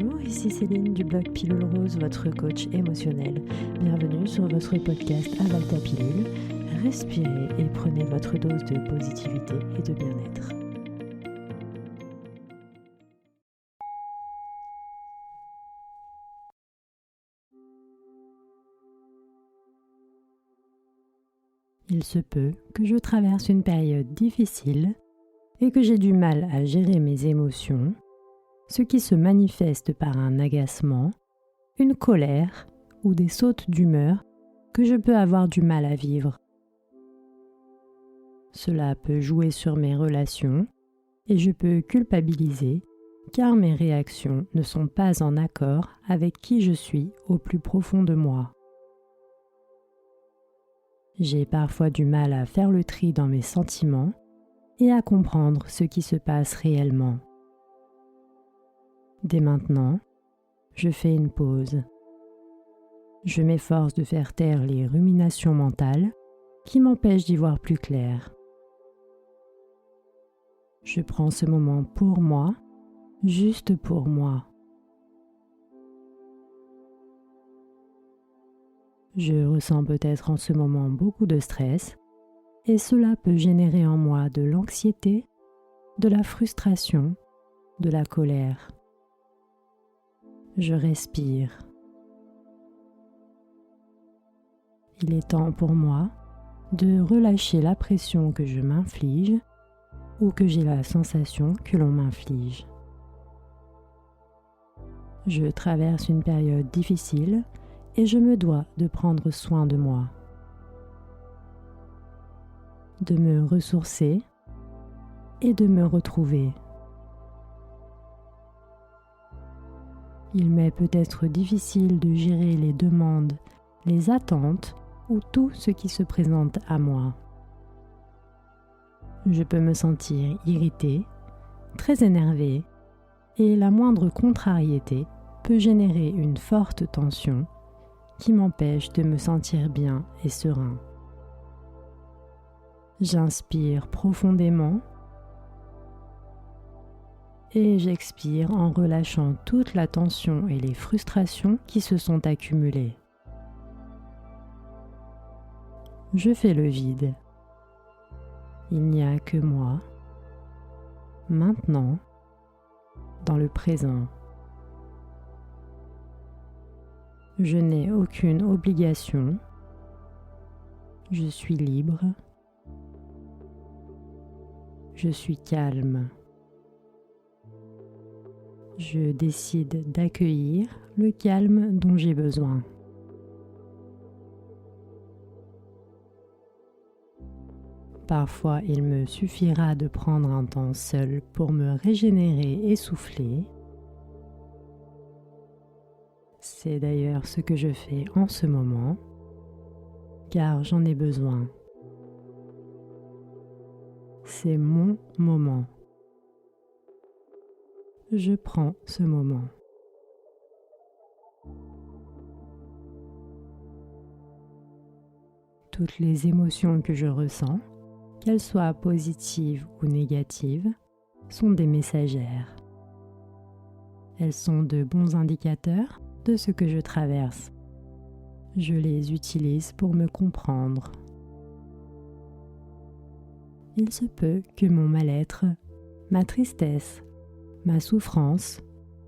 Bonjour, ici Céline du blog Pilule Rose, votre coach émotionnel. Bienvenue sur votre podcast Avale ta pilule. Respirez et prenez votre dose de positivité et de bien-être. Il se peut que je traverse une période difficile et que j'ai du mal à gérer mes émotions, ce qui se manifeste par un agacement, une colère ou des sautes d'humeur que je peux avoir du mal à vivre. Cela peut jouer sur mes relations et je peux culpabiliser car mes réactions ne sont pas en accord avec qui je suis au plus profond de moi. J'ai parfois du mal à faire le tri dans mes sentiments et à comprendre ce qui se passe réellement. Dès maintenant, je fais une pause. Je m'efforce de faire taire les ruminations mentales qui m'empêchent d'y voir plus clair. Je prends ce moment pour moi, juste pour moi. Je ressens peut-être en ce moment beaucoup de stress et cela peut générer en moi de l'anxiété, de la frustration, de la colère. Je respire. Il est temps pour moi de relâcher la pression que je m'inflige ou que j'ai la sensation que l'on m'inflige. Je traverse une période difficile et je me dois de prendre soin de moi, de me ressourcer et de me retrouver. Il m'est peut-être difficile de gérer les demandes, les attentes ou tout ce qui se présente à moi. Je peux me sentir irritée, très énervée et la moindre contrariété peut générer une forte tension qui m'empêche de me sentir bien et serein. J'inspire profondément et j'expire en relâchant toute la tension et les frustrations qui se sont accumulées. Je fais le vide. Il n'y a que moi, maintenant, dans le présent. Je n'ai aucune obligation. Je suis libre. Je suis calme. Je décide d'accueillir le calme dont j'ai besoin. Parfois, il me suffira de prendre un temps seul pour me régénérer et souffler. C'est d'ailleurs ce que je fais en ce moment, car j'en ai besoin. C'est mon moment. Je prends ce moment. Toutes les émotions que je ressens, qu'elles soient positives ou négatives, sont des messagères. Elles sont de bons indicateurs de ce que je traverse. Je les utilise pour me comprendre. Il se peut que mon mal-être, ma tristesse, ma souffrance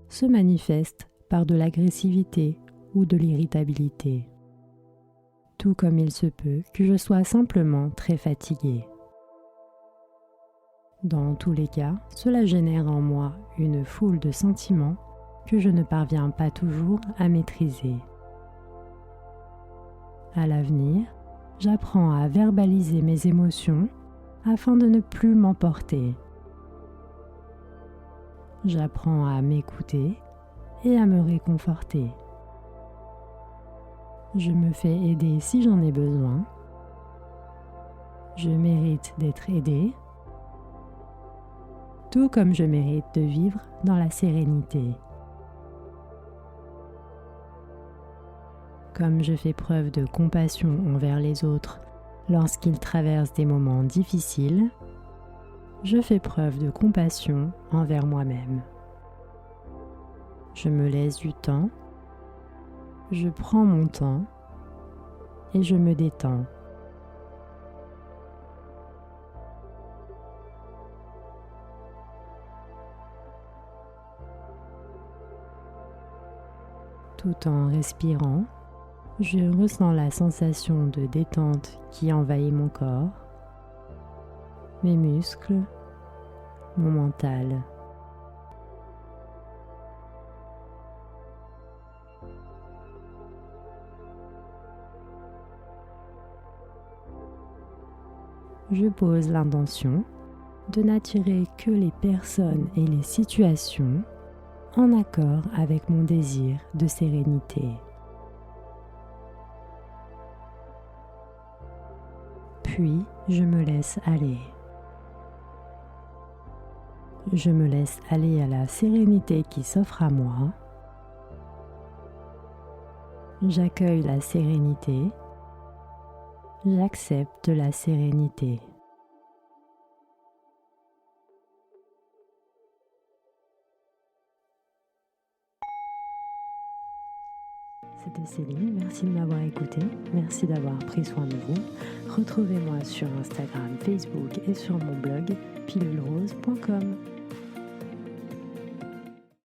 se manifestent par de l'agressivité ou de l'irritabilité. Tout comme il se peut que je sois simplement très fatiguée. Dans tous les cas, cela génère en moi une foule de sentiments que je ne parviens pas toujours à maîtriser. À l'avenir, j'apprends à verbaliser mes émotions afin de ne plus m'emporter. J'apprends à m'écouter et à me réconforter. Je me fais aider si j'en ai besoin. Je mérite d'être aidée, tout comme je mérite de vivre dans la sérénité. Comme je fais preuve de compassion envers les autres lorsqu'ils traversent des moments difficiles, je fais preuve de compassion envers moi-même. Je me laisse du temps, je prends mon temps et je me détends. Tout en respirant, je ressens la sensation de détente qui envahit mon corps, mes muscles, mon mental. Je pose l'intention de n'attirer que les personnes et les situations en accord avec mon désir de sérénité. Puis, je me laisse aller. Je me laisse aller à la sérénité qui s'offre à moi. J'accueille la sérénité. J'accepte la sérénité. C'était Céline, merci de m'avoir écouté, merci d'avoir pris soin de vous. Retrouvez-moi sur Instagram, Facebook et sur mon blog pilulrose.com.